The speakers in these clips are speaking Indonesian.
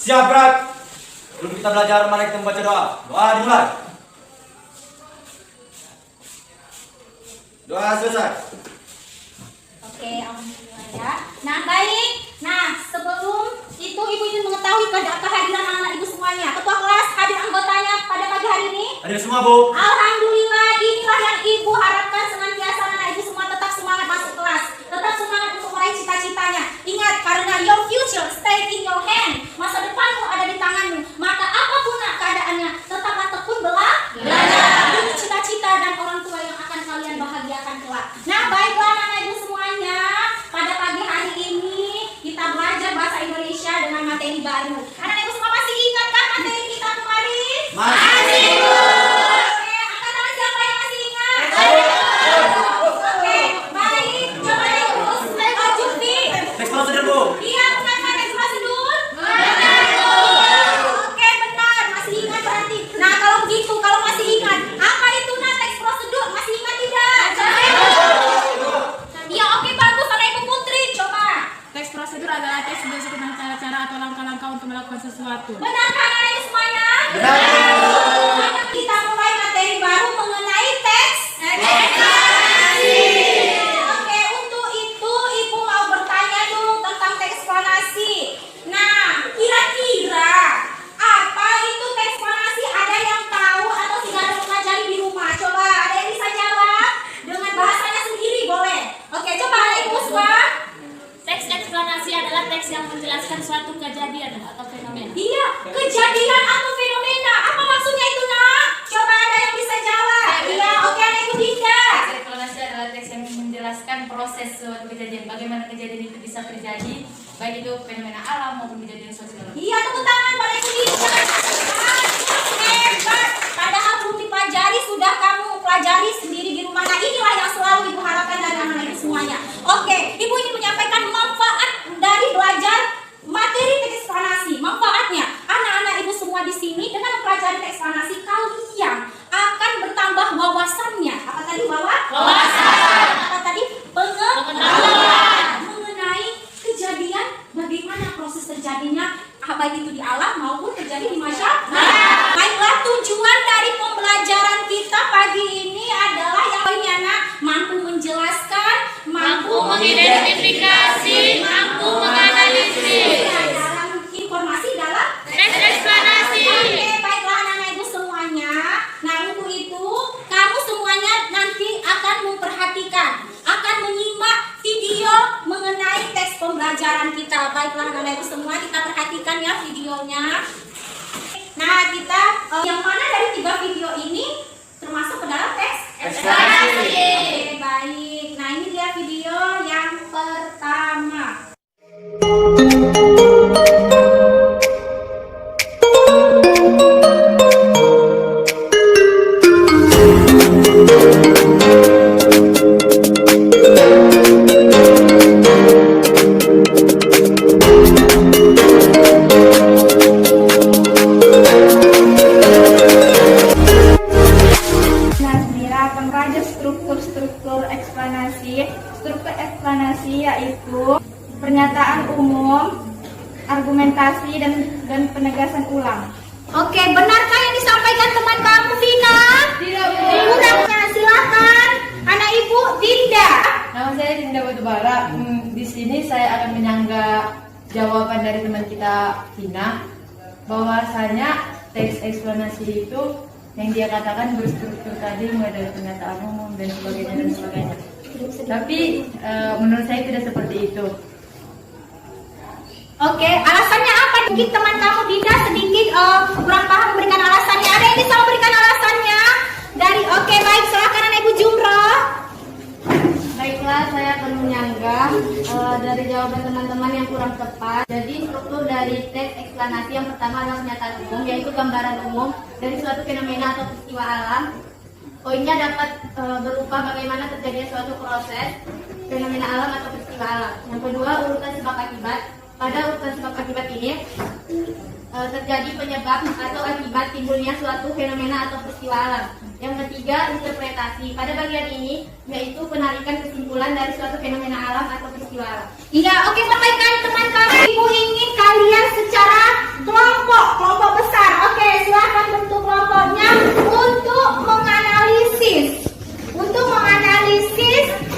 Siap, Brak. Sebelum kita belajar, mari kita membaca doa. Doa dimulai. Doa selesai. Oke, alhamdulillah ya. Nah, baik. Nah, sebelum itu Ibu ingin mengetahui kehadiran anak-anak Ibu semuanya. Ketua kelas hadir anggotanya pada pagi hari ini. Hadir semua, Bu. Alhamdulillah, inilah yang Ibu harapkan senantiasa anak Ibu semua tetap semangat masuk kelas. Tetap semangat untuk meraih cita-citanya. Ingat, karena your future stay in your hand. Masa depanmu ada di tanganmu. Maka apapun keadaannya, tetaplah tekun belajar. Ini cita-cita dan orang tua yang akan kalian bahagiakan kelak. Nah, baiklah anak Ibu semuanya. Pada pagi hari ini kita belajar bahasa Indonesia dengan materi baru. Anak Ibu semua masih ingatkah materi kita kemarin? Masih, Bu. Oke, angkat tangan siapa yang masih ingat? Oke, baik. Coba Ibu Jufi. Teks prosedur, Bu. Iya, bukan teks prosedur? Benar, Bu. Oke, benar. Masih ingat berarti. Nah, kalau begitu, kalau masih ingat, apa itu teks prosedur? Masih ingat tidak? Iya, oke, bagus. Anak Ibu Putri, coba. Teks prosedur adalah teks berisi tentang cara-cara atau langkah-langkah untuk melakukan sesuatu. Benarkah anak Ibu semuanya? Benar. Kita mulai materi baru mengenai teks eksplanasi. Oke, untuk itu Ibu mau bertanya dulu tentang teks eksplanasi. Nah, kira-kira apa itu teks eksplanasi? Ada yang tahu atau tidak ada mempelajari di rumah? Coba, ada yang bisa jawab dengan bahasanya sendiri boleh. Oke, coba anak Ibu semua. Teks eksplanasi adalah teks yang menjelaskan suatu kejadian atau fenomena. Iya, kejadian atau fenomena. Apa maksudnya itu, Nak? Coba ada yang bisa jawab. Iya, oke, anak Ibu Dinda. Teks eksplanasi adalah teks yang menjelaskan proses suatu kejadian, bagaimana kejadian itu bisa terjadi, baik itu fenomena alam maupun kejadian sosial. Iya, tepuk tangan pada Ibu Dinda. Hebat. Padahal belum dipelajari, sudah kamu pelajari sendiri di rumah. Nah, inilah yang selalu Ibu harapkan dari anak-anak Ibu semuanya. Oke, Ibu ingin menyampaikan manfaat dari belajar materi teks eksplanasi. Manfaatnya, anak-anak Ibu semua di sini dengan mempelajari teks eksplanasi, kalian akan bertambah wawasannya. Apa tadi wawasan? Apa tadi? Pengetahuan mengenai kejadian, bagaimana proses terjadinya, baik itu di alam maupun terjadi di masyarakat. Baiklah, tujuan dari pembelajaran kita pagi ini adalah yang poinnya, Nak, mampu menjelaskan, mampu mengidentifikasi, mampu menganalisis. dalam informasi dalam Teks eksplanasi. Oke, baiklah anak-anak Ibu semuanya. Nah, untuk itu kamu semuanya nanti akan memperhatikan, akan menyimak video mengenai teks pembelajaran kita. Baiklah anak-anak Ibu semua, kita perhatikan ya videonya. Nah, kita yang mana dari 3 video ini termasuk ke dalam teks eksplanasi? Oke, baik. Nah, ini dia video yang pertama. Akan meraja struktur eksplanasi. Struktur eksplanasi yaitu pernyataan umum, argumentasi, dan penegasan ulang. Oke, benarkah yang disampaikan teman kamu, Vina? Tidak, Bu. Kurangnya, silakan. Anak Ibu Dinda. Nama saya Dinda Batubara. Di sini saya akan menyanggah jawaban dari teman kita Vina, bahwasanya teks eksplanasi itu yang dia katakan berstruktur tadi, mulai dari pernyataan umum dan sebagainya. Tapi menurut saya tidak seperti itu. Oke, alasannya apa? Mungkin teman kamu Dinda sedikit kurang paham memberikan alasannya. Ada yang bisa memberikan alasannya? Oke, baik, silakan Anak Ibu Jumro. Baiklah, saya akan menyanggah dari jawaban teman-teman yang kurang tepat. Jadi struktur dari teks eksplanasi yang pertama adalah pernyataan umum, yaitu gambaran umum dari suatu fenomena atau peristiwa alam. Poinnya dapat berupa bagaimana terjadinya suatu proses fenomena alam atau peristiwa alam. Yang kedua, urutan sebab akibat. Pada urutan sebab akibat ini terjadi penyebab atau akibat timbulnya suatu fenomena atau peristiwa alam. Yang ketiga, interpretasi. Pada bagian ini yaitu penarikan kesimpulan dari suatu fenomena alam atau peristiwa alam. Iya, oke, sampaikan teman kami. Ibu ingin kalian secara kelompok besar. Oke, silakan bentuk kelompoknya untuk menganalisis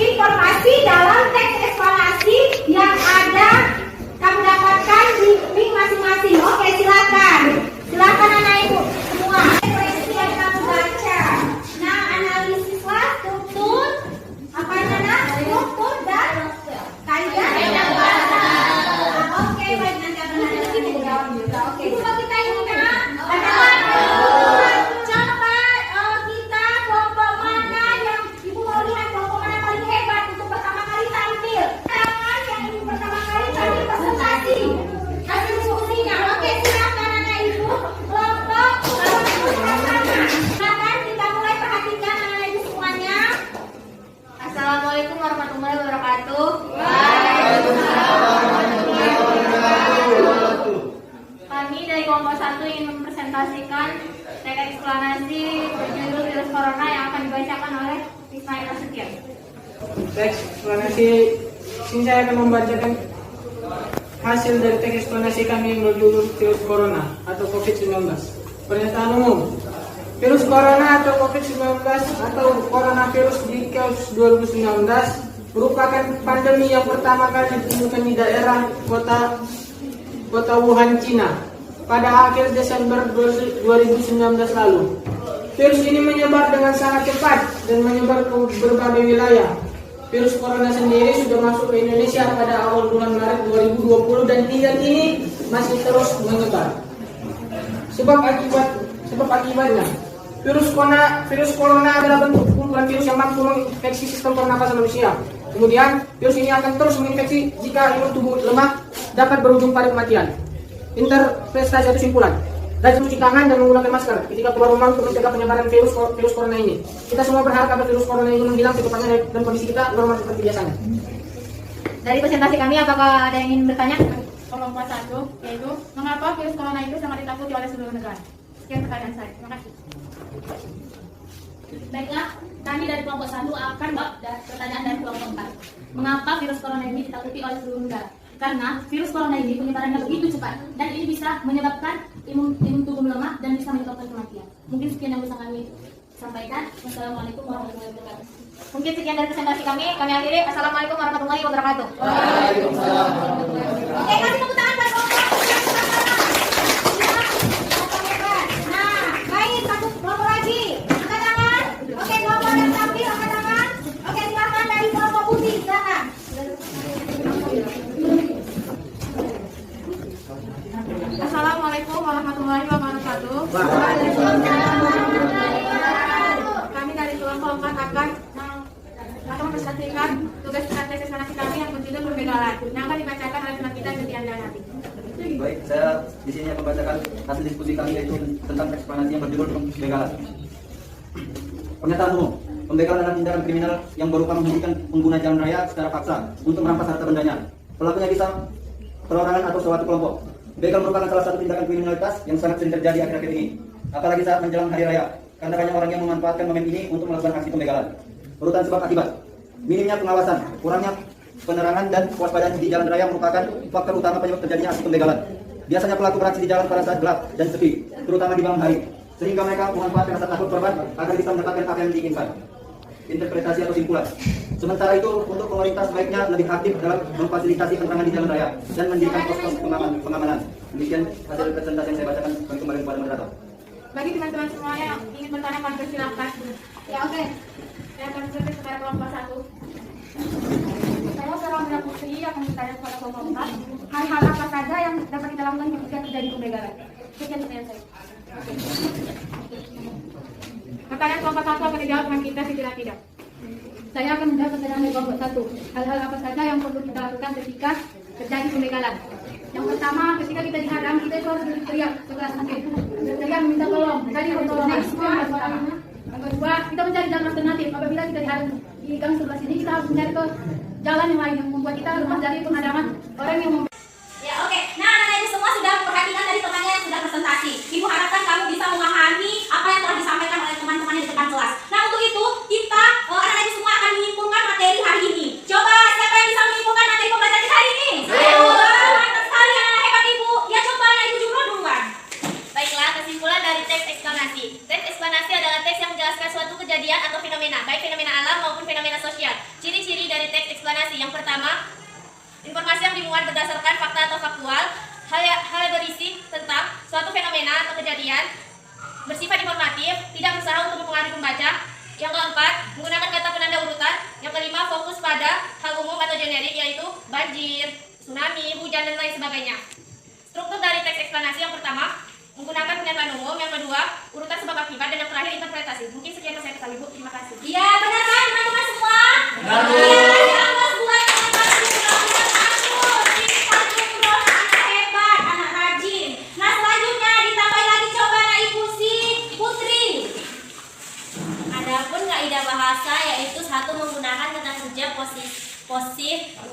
informasi dalam teks eksplanasi yang ada kamu dapatkan di link masing-masing. Oke, silakan Anak Ibu semua. Ekspresi yang kamu baca. Nah, analisislah struktur struktur dan kaidah bahasa. Oke, baik, nanti akan ada juga. Oke, coba kita ingat. Coba kita kelompok mana yang Ibu mau lihat kelompok mana paling hebat untuk pertama kali tampil. Yang pertama kali tampil presentasi. Hasil diskusinya. Oke, silakan Anak Ibu. Kelompok pertama. Silakan kita mulai perhatikan Anak Ibu semuanya. Assalamualaikum warahmatullahi wabarakatuh. Kami dari kelompok 1 ingin mempresentasikan teks eksplanasi berjudul virus corona yang akan dibacakan oleh Ismail Prasetya. Teks eksplanasi sini saya akan membacakan hasil dari teks eksplanasi kami yang berjudul virus corona atau COVID-19. Pernyataan umum. Virus corona atau COVID-19 atau coronavirus di KOS 2019 merupakan pandemi yang pertama kali ditemukan di daerah kota Wuhan, Cina pada akhir Desember 2019 lalu. Virus ini menyebar dengan sangat cepat dan menyebar ke berbagai wilayah. Virus corona sendiri sudah masuk ke Indonesia pada awal bulan Maret 2020 dan hingga kini masih terus menyebar. Sebab akibatnya, virus corona adalah bentuk kumpulan virus yang mampu menginfeksi sistem pernapasan manusia. Kemudian, virus ini akan terus menginfeksi jika imun tubuh lemah, dapat berujung pada kematian. Interpretasi atau simpulan. Rajin cuci tangan dan menggunakan masker ketika keluar rumah untuk mencegah penyebaran virus corona ini. Kita semua berharap agar virus corona ini menghilang secepatnya dan kondisi kita normal seperti biasanya. Dari presentasi kami, apakah ada yang ingin bertanya? Kelompok 1, yaitu mengapa virus corona itu sangat ditakuti oleh seluruh negara. Sekian pertanyaan saya. Terima kasih. Baiklah, kami dari kelompok 1 akan menjawab pertanyaan dari kelompok 4. Mengapa virus corona ini ditakuti oleh seluruh negara? Karena virus corona ini penyebarannya begitu cepat dan ini bisa menyebabkan imun tubuh melemah dan bisa menyebabkan kematian. Mungkin sekian yang bisa kami sampaikan. Wassalamualaikum warahmatullahi wabarakatuh. Mungkin sekian dari presentasi kami akhiri. Assalamualaikum warahmatullahi wabarakatuh. Oke, kasih tepuk tangan buat kelompok. Nah, baik, satu kelompok lagi. Angkat tangan. Oke, kelompok yang tampil, angkat tangan. Oke, silakan dari kelompok putih, silakan. Assalamualaikum warahmatullahi wabarakatuh. Kami dari kelompok 4 akan mempresentasikan tugas teks eksplanasi kami yang berjudul pembegalan yang akan dibacakan oleh teman kita Julian nanti. Baik, saya di sini akan membacakan hasil diskusi kami yaitu tentang teks eksplanasi yang berjudul pembegalan. Pernyataan umum. Pembegalan adalah tindakan kriminal yang berupa menghentikan pengguna jalan raya secara paksa untuk merampas harta bendanya. Pelakunya bisa perorangan atau suatu kelompok. Begal merupakan salah satu tindakan kriminalitas yang sangat sering terjadi akhir-akhir ini, apalagi saat menjelang hari raya, karena banyak orang yang memanfaatkan momen ini untuk melakukan aksi pembegalan. Urutan sebab akibat. Minimnya pengawasan, kurangnya penerangan dan kewaspadaan di jalan raya merupakan faktor utama penyebab terjadinya aksi pembegalan. Biasanya pelaku beraksi di jalan pada saat gelap dan sepi, terutama di malam hari, sehingga mereka memanfaatkan rasa takut korban agar bisa mendapatkan apa yang diinginkan. Interpretasi atau simpulan. Sementara itu, untuk pemerintah sebaiknya lebih aktif dalam memfasilitasi penerangan di jalan raya dan mendirikan pos-pos pengamanan. Demikian hasil presentasi yang saya bacakan. Kami kembali kepada moderator. Bagi teman-teman semuanya yang ingin bertanya, maka silakan. Ya, oke. Saya akan berpikir kepada kelompok 1. Saya Alhamdulillah Putri akan bertanya kepada kelompok 4 hal-hal apa saja yang dapat kita lakukan ketika terjadi pembegalan. Sekian pertanyaan saya. Pertanyaan kelompok 1 akan dijawab dengan kita tidak. Saya akan menjawab pertanyaan dari kelompok 1. Hal-hal apa saja yang perlu kita lakukan ketika terjadi pembegalan? Yang pertama, ketika kita dihadang, kita itu harus berteriak sekeras mungkin. Berteriak meminta tolong, mencari pertolongan. Yang kedua, kita mencari jalan alternatif. Apabila kita dihadang di gang sebelah sini, kita harus mencari ke jalan yang lain yang membuat kita lepas dari penghadangan orang yang Ya, oke. Nah, anak-anak ibu semua sudah memperhatikan dari temannya yang sudah presentasi. Ibu harapkan kamu bisa memahami apa yang telah disampaikan oleh teman-teman di depan kelas. Nah, untuk itu kita anak-anak ibu semua akan menyimpulkan materi hari ini. Coba siapa yang bisa menyimpulkan materi pembelajaran hari ini? Mantap sekali anak-anak hebat ibu. Ya, coba anak ibu Jumro duluan. Baiklah, kesimpulan dari teks eksplanasi. Teks eksplanasi adalah teks yang menjelaskan suatu kejadian atau fenomena, baik fenomena alam maupun fenomena sosial. Ciri-ciri dari teks eksplanasi yang pertama, informasi yang dimuat berdasarkan fakta atau faktual, hal berisi tentang suatu fenomena atau kejadian, bersifat informatif, tidak berusaha untuk mempengaruhi pembaca. Yang keempat, menggunakan kata penanda urutan. Yang kelima, fokus pada hal umum atau generik, yaitu banjir, tsunami, hujan, dan lain sebagainya. Struktur dari teks eksplanasi yang pertama, menggunakan pernyataan umum. Yang kedua, urutan sebab akibat. Dan yang terakhir, interpretasi. Mungkin sekian yang saya ketahui, Bu. Terima kasih. Iya, benar kan teman-teman semua? Benar, Bu. Iya, selamat buat teman-teman Jumro. Ini satu Jumro, anak hebat, anak rajin. Nah, selanjutnya ditambah lagi coba anak ibu si Putri. Adapun kaidah bahasa yaitu 1 menggunakan kata kerja posif, 2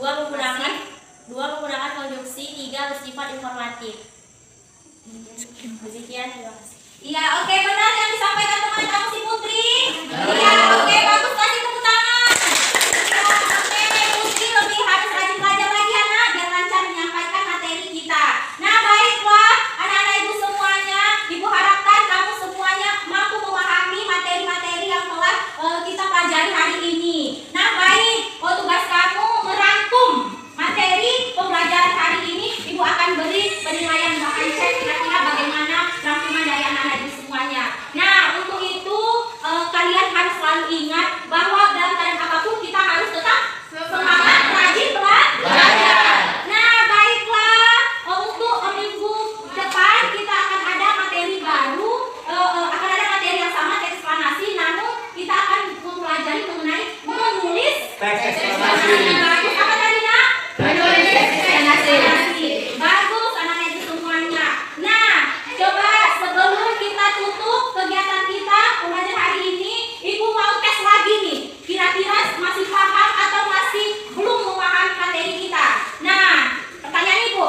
menggunakan konjungsi, 3 bersifat informatif. Demikian, terima kasih. Iya, oke, benar yang disampaikan teman kamu si Putri. Iya, oke, bagus, kasih tepuk tangan. Iya, oke, Putri lebih harus rajin belajar lagi anak biar lancar menyampaikan materi kita. Nah, baiklah anak-anak ibu semuanya, ibu harapkan kamu semuanya mampu memahami materi-materi yang telah kita pelajari hari ini. Nah, baik, tugas kamu merangkum materi pembelajaran hari ini. Ibu akan beri penilaian, ibu akan cek kira-kira bagaimana rangkuman dari anak-anak ibu semuanya. Nah, untuk itu kalian harus selalu ingat bahwa dalam keadaan apapun kita harus tetap semangat, rajin belajar. Nah, baiklah, untuk minggu depan kita akan ada materi baru, akan ada materi yang sama teks eksplanasi, namun kita akan mempelajari mengenai menulis Teks eksplanasi. Bagus, apa tadi nak? Menulis teks eksplanasi. Bagus anak-anak itu semuanya. Nah, coba sebelum kita tutup kegiatan kita pembelajaran hari ini, ibu mau tes lagi nih. Kira-kira masih paham atau masih belum memahami materi kita? Nah, pertanyaan ibu,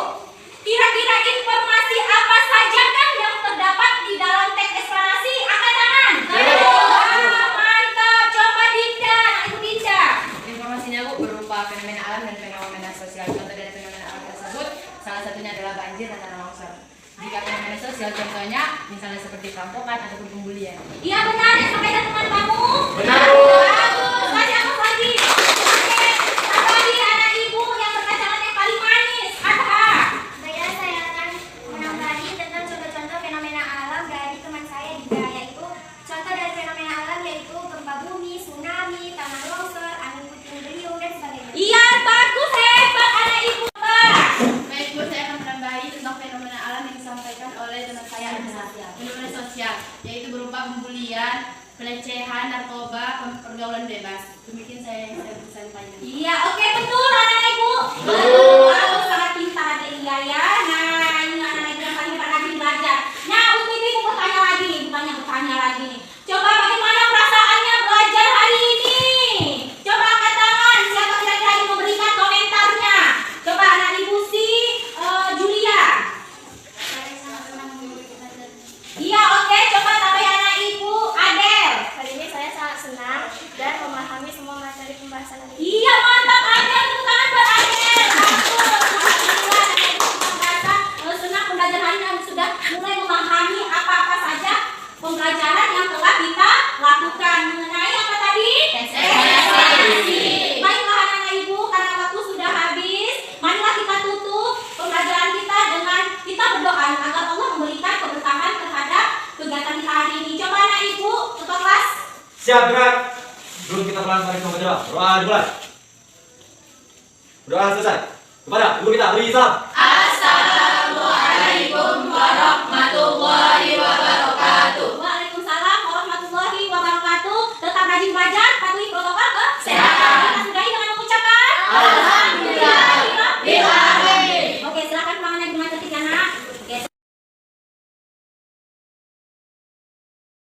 kira-kira informasi apa saja kan yang terdapat di dalam teks eksplanasi? Angkat tangan. Wah, mantap. Coba Dinda, anak ibu Dinda. Informasinya Bu berupa fenomena alam dan fenomena sosial. Contoh dari fenomena alam tersebut salah satunya adalah banjir dan tanah longsor. Jika fenomena sosial contohnya misalnya seperti perampokan ataupun pembulian. Iya benar yang sampaikan teman kamu. Benar, Bu. Bagus. Kasih aku lagi. Oke. Satu lagi anak ibu yang berkacamata yang paling manis. Adha. Saya akan menambahi tentang contoh-contoh fenomena alam dari teman saya juga, yaitu contoh dari fenomena alam yaitu gempa bumi, tsunami, tanah longsor, angin puting beliung, dan sebagainya. Iya bagus, hebat anak ibu. Baik Bu, saya akan menambahi tentang fenomena alam yang disampaikan oleh teman saya adalah fenomena sosial, yaitu berupa pembulian, pelecehan, narkoba, pergaulan bebas. Demikian saya bisa sampaikan. Iya oke betul anak ibu. Betul. Sangat pintar Adelia ya. Nah ini anak ibu yang paling rajin belajar. Nah untuk ini ibu bertanya lagi nih, bukannya bertanya lagi nih. Coba bagaimana perasaannya belajar hari ini? Coba angkat tangan. Siapa kira-kira yang memberikan komentarnya? Coba anak ibu si Julia. Saya sangat senang mengikuti pelajaran. Iya oke. Coba tambah anak ibu Adel. Hari ini saya sangat senang dan memahami semua materi pembahasan hari ini. Iya mantap Adel, tepuk tangan buat Adel. Alhamdulillah anak ibu merasa senang pembelajaran hari ini sudah mulai memahami apa-apa saja pembelajaran yang telah kita lakukan mengenai apa tadi? Teks eksplanasi. Baiklah anak-anak ibu, karena waktu sudah habis, marilah kita tutup pembelajaran kita dengan kita berdoa agar Allah memberikan keberkahan terhadap kegiatan kita hari ini. Coba anak ibu, ketua kelas. Siap gerak. Sebelum kita pelan-pelan kita berdoa. Doa dimulai. Sudah selesai. Kepada guru kita beri salam.